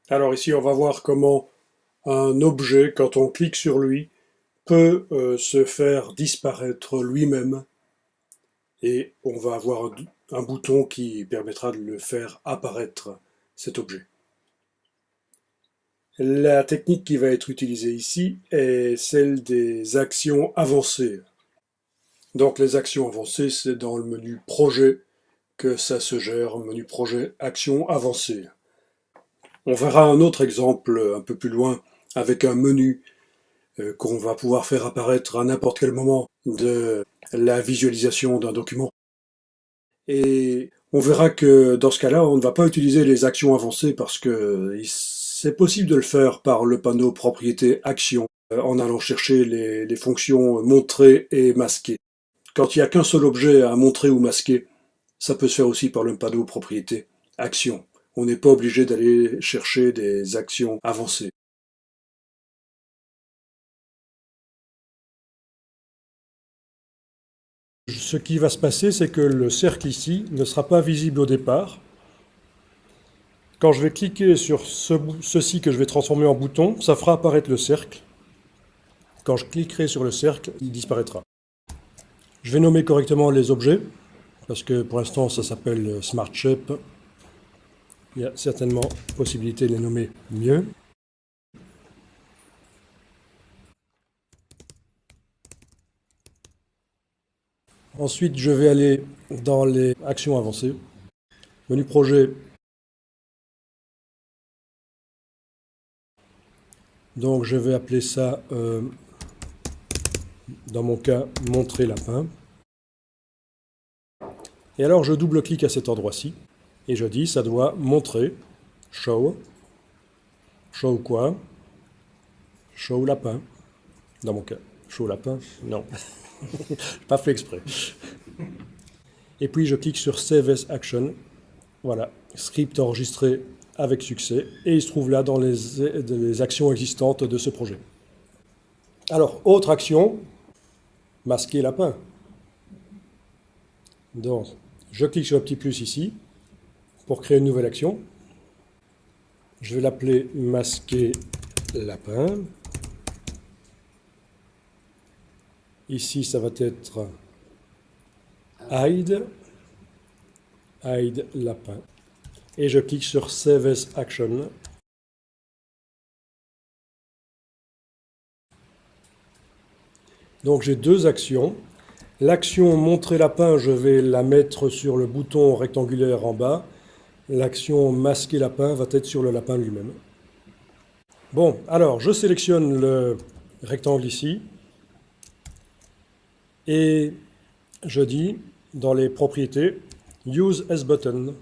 Alors ici, on va voir comment un objet, quand on clique sur lui, peut se faire disparaître lui-même et on va avoir un bouton qui permettra de le faire apparaître, cet objet. La technique qui va être utilisée ici est celle des actions avancées. Donc les actions avancées, c'est dans le menu projet que ça se gère, menu projet, actions avancées. On verra un autre exemple un peu plus loin avec un menu qu'on va pouvoir faire apparaître à n'importe quel moment de la visualisation d'un document. Et on verra que dans ce cas-là, on ne va pas utiliser les actions avancées parce que c'est possible de le faire par le panneau propriété action en allant chercher les fonctions montrer et masquer. Quand il n'y a qu'un seul objet à montrer ou masquer, ça peut se faire aussi par le panneau propriété action. On n'est pas obligé d'aller chercher des actions avancées. Ce qui va se passer, c'est que le cercle ici ne sera pas visible au départ. Quand je vais cliquer sur ceci que je vais transformer en bouton, ça fera apparaître le cercle. Quand je cliquerai sur le cercle, il disparaîtra. Je vais nommer correctement les objets, parce que pour l'instant ça s'appelle Smart Shape. Il y a certainement possibilité de les nommer mieux. Ensuite, je vais aller dans les actions avancées. Menu projet. Donc je vais appeler ça, dans mon cas, montrer lapin. Et alors je double-clique à cet endroit-ci. Et je dis, ça doit montrer, show. Show quoi? Show lapin. Dans mon cas. Show lapin? Non. Pas fait exprès. Et puis je clique sur Save as Action. Voilà. Script enregistré avec succès. Et il se trouve là dans les actions existantes de ce projet. Alors, autre action. Masquer lapin. Donc, je clique sur le petit plus ici pour créer une nouvelle action. Je vais l'appeler masquer lapin. Ici, ça va être hide lapin. Et je clique sur Save as Action. Donc j'ai deux actions. L'action montrer lapin, je vais la mettre sur le bouton rectangulaire en bas. L'action masquer lapin va être sur le lapin lui-même. Bon, alors je sélectionne le rectangle ici. Et je dis dans les propriétés Use as button.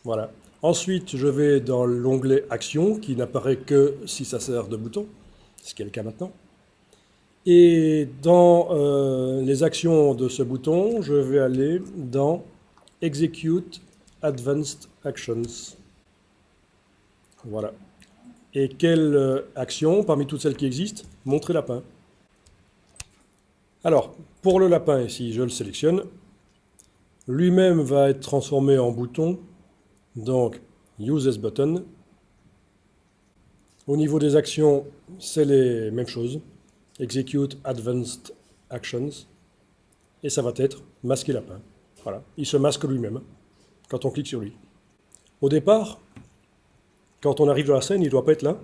Voilà. Ensuite, je vais dans l'onglet Action qui n'apparaît que si ça sert de bouton, ce qui est le cas maintenant. Et dans les actions de ce bouton, je vais aller dans Execute Advanced Actions. Voilà. Et quelle action parmi toutes celles qui existent? Montrer lapin. Alors, pour le lapin ici, je le sélectionne. Lui-même va être transformé en bouton. Donc, Use as button. Au niveau des actions, c'est les mêmes choses. Execute Advanced Actions. Et ça va être masquer lapin. Voilà. Il se masque lui-même quand on clique sur lui. Au départ, quand on arrive dans la scène, il ne doit pas être là.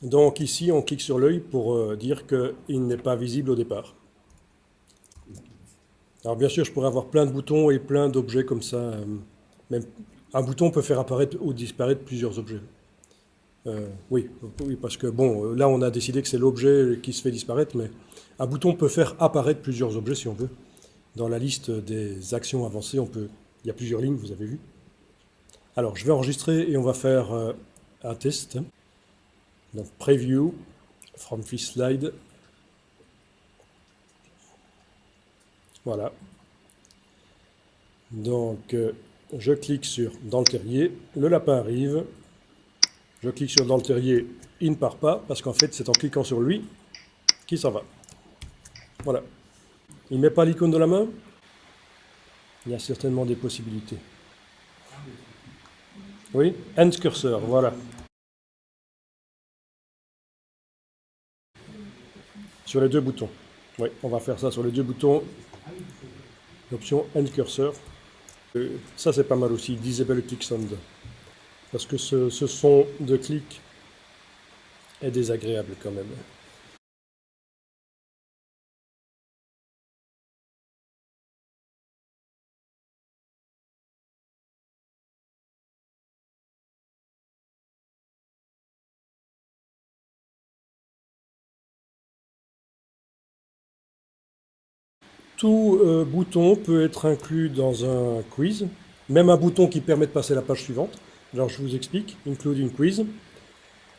Donc ici, on clique sur l'œil pour dire qu'il n'est pas visible au départ. Alors bien sûr, je pourrais avoir plein de boutons et plein d'objets comme ça. Même un bouton peut faire apparaître ou disparaître plusieurs objets. Oui, parce que bon, là on a décidé que c'est l'objet qui se fait disparaître, mais un bouton peut faire apparaître plusieurs objets si on veut. Dans la liste des actions avancées, il y a plusieurs lignes, vous avez vu. Alors je vais enregistrer et on va faire un test. Donc preview from this slide. Voilà. Donc je clique sur dans le terrier, le lapin arrive. Je clique sur dans le terrier, il ne part pas, parce qu'en fait c'est en cliquant sur lui qu'il s'en va. Voilà. Il ne met pas l'icône de la main? Il y a certainement des possibilités. Oui, end cursor, voilà. Sur les deux boutons. Oui, on va faire ça sur les deux boutons. L'option end cursor. Ça c'est pas mal aussi, disable click sound. Parce que ce son de clic est désagréable quand même. Tout bouton peut être inclus dans un quiz, même un bouton qui permet de passer à la page suivante. Alors je vous explique, including quiz.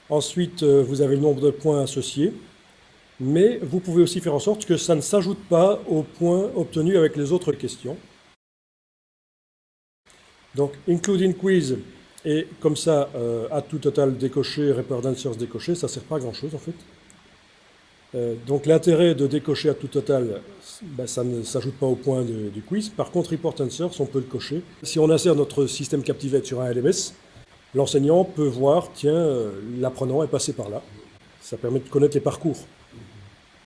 Ensuite, vous avez le nombre de points associés, mais vous pouvez aussi faire en sorte que ça ne s'ajoute pas aux points obtenus avec les autres questions. Donc, including quiz, et comme ça, add to total décoché, report answers décoché, ça ne sert pas à grand chose en fait. Donc l'intérêt de décocher à tout total, ben, ça ne s'ajoute pas au point du quiz. Par contre, report answers, on peut le cocher. Si on insère notre système Captivate sur un LMS, l'enseignant peut voir, tiens, l'apprenant est passé par là. Ça permet de connaître les parcours.